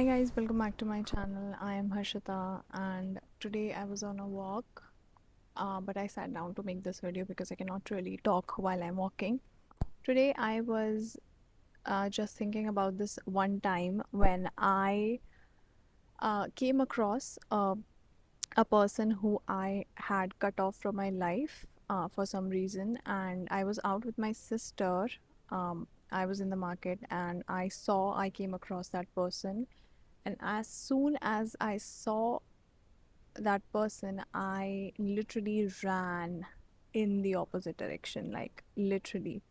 Hi guys, welcome back to my channel. I am Harshita and today I was on a walk, but I sat down to make this video because I cannot really talk while I'm walking. Today I was just thinking about this one time when I came across a person who I had cut off from my life for some reason, and I was out with my sister. I was in the market and I came across that person, and as soon as I saw that person, I literally ran in the opposite direction, like literally,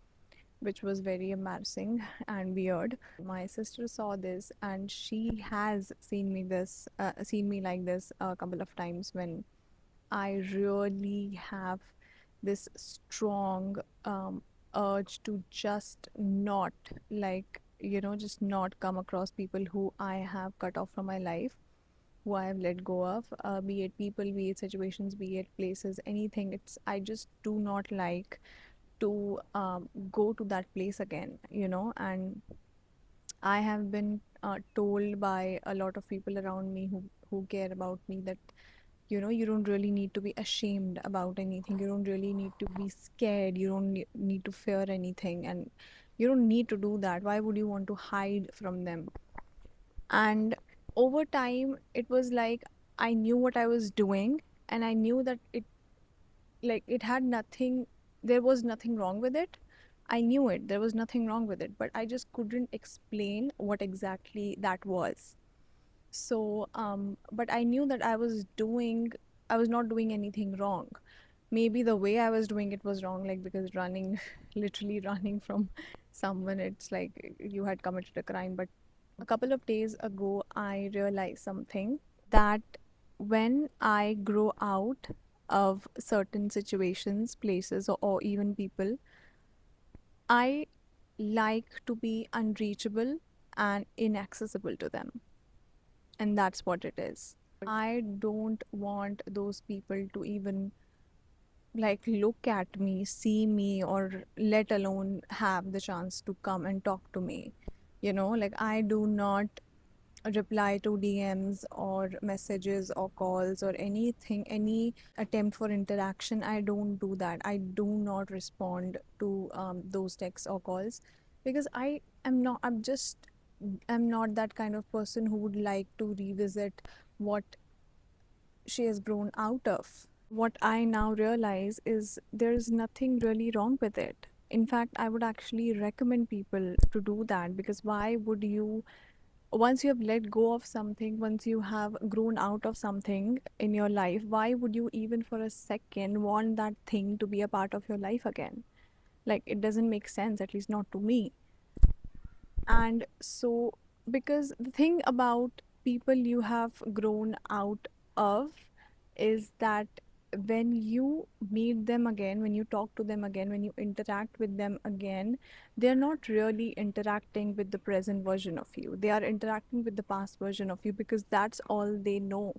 which was very embarrassing and weird. My sister saw this and she has seen me like this a couple of times when I really have this strong urge to just not, just not come across people who I have cut off from my life, who I have let go of, be it people, be it situations, be it places, anything. I just do not like to go to that place again, and I have been told by a lot of people around me who care about me that you don't really need to be ashamed about anything, you don't really need to be scared, you don't need to fear anything, and you don't need to do that. Why would you want to hide from them? And over time it was like I knew what I was doing, and I knew that it had nothing, there was nothing wrong with it. I knew it, there was nothing wrong with it, but I just couldn't explain what exactly that was. So but I knew that I was not doing anything wrong. Maybe the way I was doing it was wrong, like because running literally running from someone, it's like you had committed a crime. But a couple of days ago I realized something, that when I grow out of certain situations, places, or even people, I like to be unreachable and inaccessible to them. And that's what it is. I don't want those people to even like look at me, see me, or let alone have the chance to come and talk to me. Like I do not reply to DMs or messages or calls or anything, any attempt for interaction. I don't do that. I do not respond to those texts or calls because I'm not that kind of person who would like to revisit what she has grown out of. What I now realize is there's nothing really wrong with it. In fact, I would actually recommend people to do that, because why would you, once you have let go of something, once you have grown out of something in your life, why would you even for a second want that thing to be a part of your life again? Like, it doesn't make sense, at least not to me. And so, because the thing about people you have grown out of is that when you meet them again, when you talk to them again, when you interact with them again, they're not really interacting with the present version of you. They are interacting with the past version of you, because that's all they know.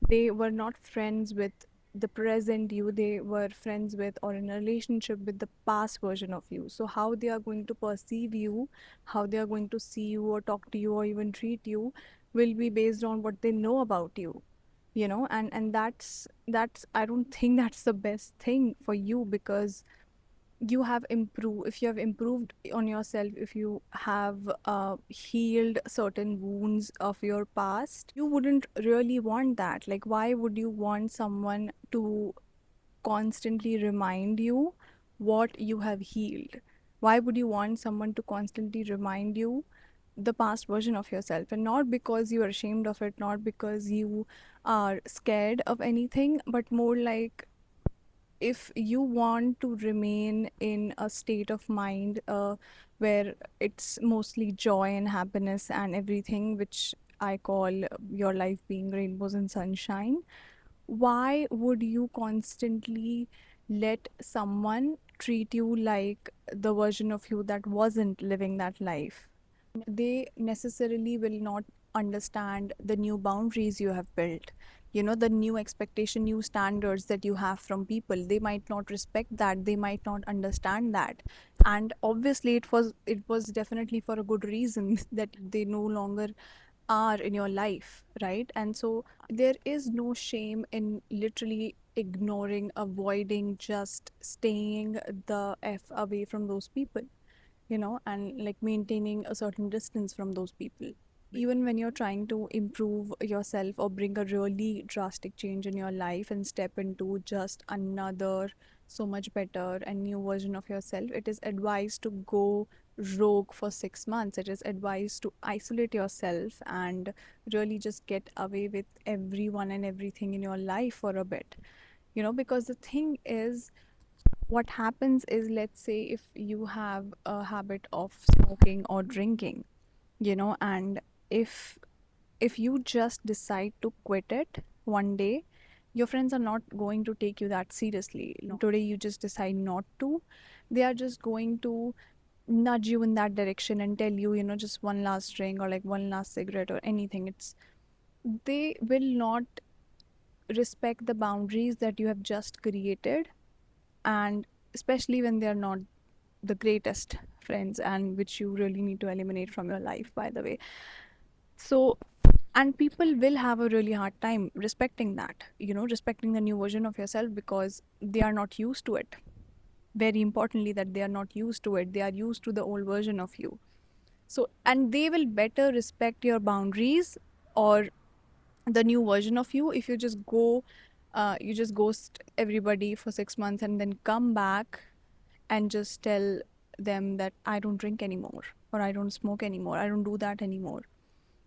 They were not friends with the present you, they were friends with or in a relationship with the past version of you. So how they are going to perceive you, how they are going to see you or talk to you or even treat you, will be based on what they know about you. And that's I don't think that's the best thing for you, because you have improved, if you have improved on yourself, if you have healed certain wounds of your past, you wouldn't really want that. Like, why would you want someone to constantly remind you what you have healed? Why would you want someone to constantly remind you the past version of yourself? And not because you are ashamed of it, not because you are scared of anything, but more like, if you want to remain in a state of mind where it's mostly joy and happiness and everything, which I call your life being rainbows and sunshine, why would you constantly let someone treat you like the version of you that wasn't living that life? They necessarily will not understand the new boundaries you have built, the new expectation, new standards that you have from people. They might not respect that, they might not understand that. And obviously it was definitely for a good reason that they no longer are in your life, right? And so there is no shame in literally ignoring, avoiding, just staying the F away from those people, and like maintaining a certain distance from those people. Even when you're trying to improve yourself or bring a really drastic change in your life and step into just another so much better and new version of yourself, it is advised to go rogue for 6 months. It is advised to isolate yourself and really just get away with everyone and everything in your life for a bit. Because the thing is, what happens is, let's say if you have a habit of smoking or drinking, and if if you just decide to quit it one day, your friends are not going to take you that seriously. Today you just decide not to, they are just going to nudge you in that direction and tell you, just one last drink or like one last cigarette or anything. They will not respect the boundaries that you have just created, and especially when they are not the greatest friends, and which you really need to eliminate from your life, by the way. So, and people will have a really hard time respecting that, respecting the new version of yourself, because they are not used to it. Very importantly, that they are not used to it, they are used to the old version of you. So, and they will better respect your boundaries or the new version of you if you just go, you just ghost everybody for 6 months and then come back and just tell them that I don't drink anymore, or I don't smoke anymore, I don't do that anymore,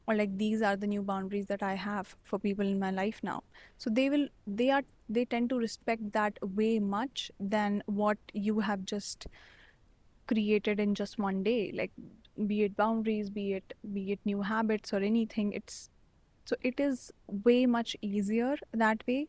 or like these are the new boundaries that I have for people in my life now. So they tend to respect that way much than what you have just created in just one day, like be it boundaries, be it new habits or anything. It is way much easier that way.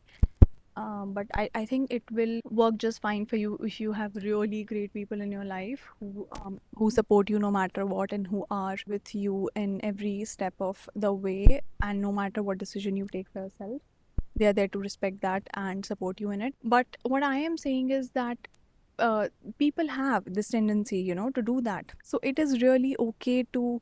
But I think it will work just fine for you if you have really great people in your life who support you no matter what, and who are with you in every step of the way, and no matter what decision you take for yourself, they are there to respect that and support you in it. But what I am saying is that people have this tendency, to do that. So it is really okay to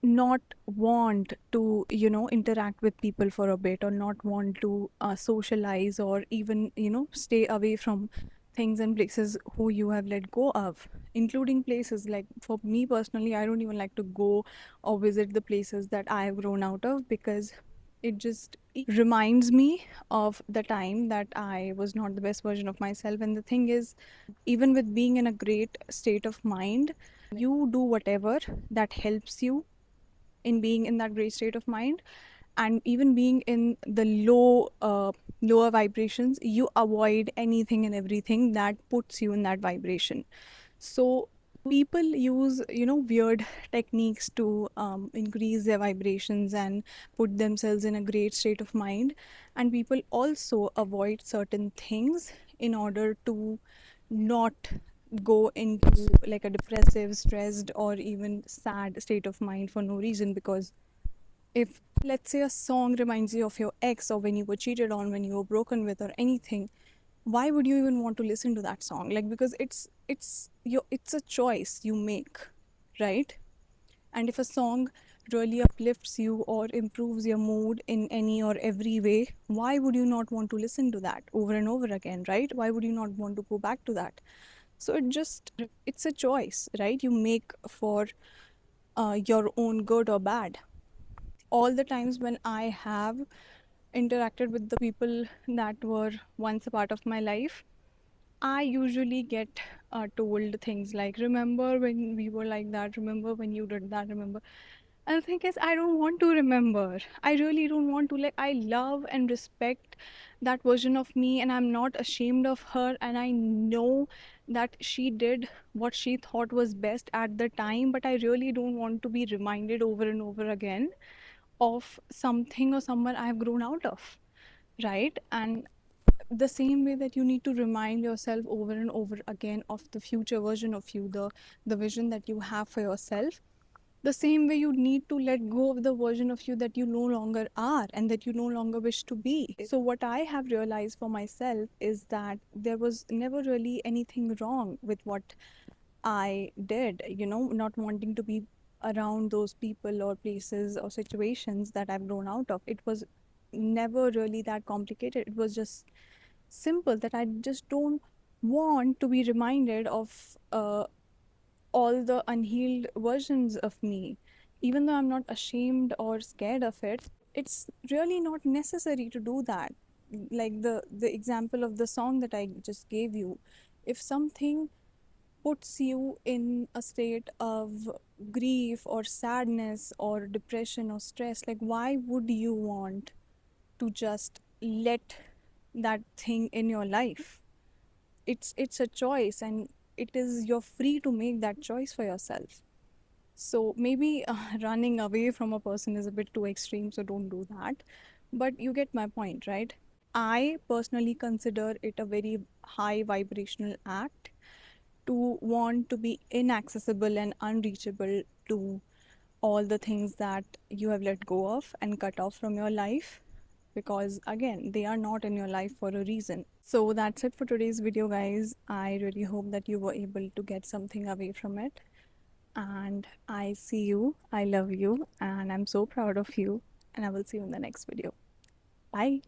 not want to, interact with people for a bit, or not want to socialize, or even, stay away from things and places who you have let go of, including places like, for me personally, I don't even like to go or visit the places that I have grown out of, because it just reminds me of the time that I was not the best version of myself. And the thing is, even with being in a great state of mind, you do whatever that helps you in being in that great state of mind. And even being in the lower vibrations, you avoid anything and everything that puts you in that vibration. So people use, weird techniques to increase their vibrations and put themselves in a great state of mind. And people also avoid certain things in order to not go into like a depressive, stressed, or even sad state of mind for no reason. Because if, let's say, a song reminds you of your ex, or when you were cheated on, when you were broken with, or anything, why would you even want to listen to that song? Like, because it's a choice you make, right? And if a song really uplifts you or improves your mood in any or every way, why would you not want to listen to that over and over again, right? Why would you not want to go back to that? So it's a choice, right? You make for your own good or bad. All the times when I have interacted with the people that were once a part of my life, I usually get told things like, remember when we were like that, remember when you did that, remember. And the thing is, I don't want to remember. I really don't want to. Like, I love and respect that version of me, and I'm not ashamed of her. And I know that she did what she thought was best at the time, but I really don't want to be reminded over and over again of something or someone I've grown out of, right? And the same way that you need to remind yourself over and over again of the future version of you, the vision that you have for yourself, the same way you need to let go of the version of you that you no longer are and that you no longer wish to be. So what I have realized for myself is that there was never really anything wrong with what I did, not wanting to be around those people or places or situations that I've grown out of. It was never really that complicated. It was just simple that I just don't want to be reminded of all the unhealed versions of me. Even though I'm not ashamed or scared of it, it's really not necessary to do that. Like the example of the song that I just gave you. If something puts you in a state of grief or sadness or depression or stress, like why would you want to just let that thing in your life? It's a choice, and it is you're free to make that choice for yourself. So maybe running away from a person is a bit too extreme, so don't do that. But you get my point, right? I personally consider it a very high vibrational act to want to be inaccessible and unreachable to all the things that you have let go of and cut off from your life, because again, they are not in your life for a reason. So that's it for today's video, guys. I really hope that you were able to get something away from it. And I see you, I love you, and I'm so proud of you. And I will see you in the next video. Bye.